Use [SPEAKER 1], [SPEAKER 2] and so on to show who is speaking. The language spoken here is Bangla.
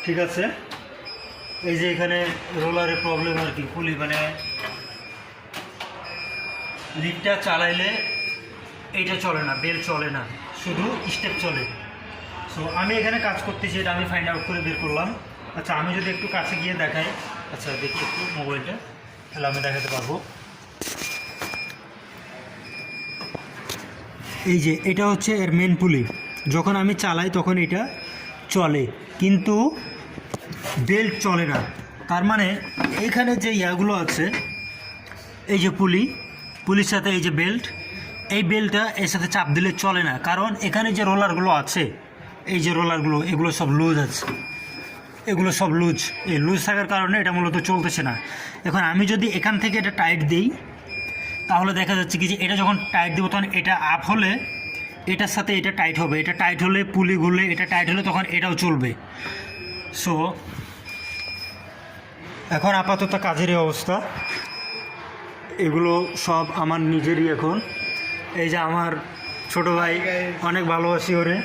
[SPEAKER 1] ঠিক আছে। এই যে এখানে রোলারের প্রবলেম আর কি, পুলি মানে লিফটটা চালাইলে এইটা চলে না, বেল চলে না, শুধু স্টেপ চলে। সো আমি এখানে কাজ করতেছি, এটা আমি ফাইন্ড আউট করে বের করলাম। আচ্ছা আমি যদি একটু কাছে গিয়ে দেখাই, আচ্ছা দেখি একটু মোবাইলটা, তাহলে আমি দেখাতে পারবো। এই যে এটা হচ্ছে এর মেন পুলি, যখন আমি চালাই তখন এটা চলে, কিন্তু বেল্ট চলে না। তার মানে এইখানে যে ইয়াগুলো আছে, এই যে পুলির সাথে এই যে বেল্ট, এই বেল্টটা এর সাথে চাপ দিলে চলে না, কারণ এখানে যে রোলারগুলো আছে, এই যে রোলারগুলো, এগুলো সব লুজ আছে, এগুলো সব লুজ। এই লুজ থাকার কারণে এটা মূলত চলতেছে না। এখন আমি যদি এখান থেকে এটা টাইট দিই, তাহলে দেখা যাচ্ছে কি যে এটা যখন টাইট দেবো তখন এটা আপ হলে এটার সাথে এটা টাইট হবে, এটা টাইট হলে পুলি ঘুরলে এটা টাইট হলে তখন এটাও চলবে। সো এখন আপাতত কাজেরই অবস্থা, এগুলো সব আমার নিজেরই। এখন এই যে আমার ছোট ভাই, অনেক ভালোবাসি ওরে।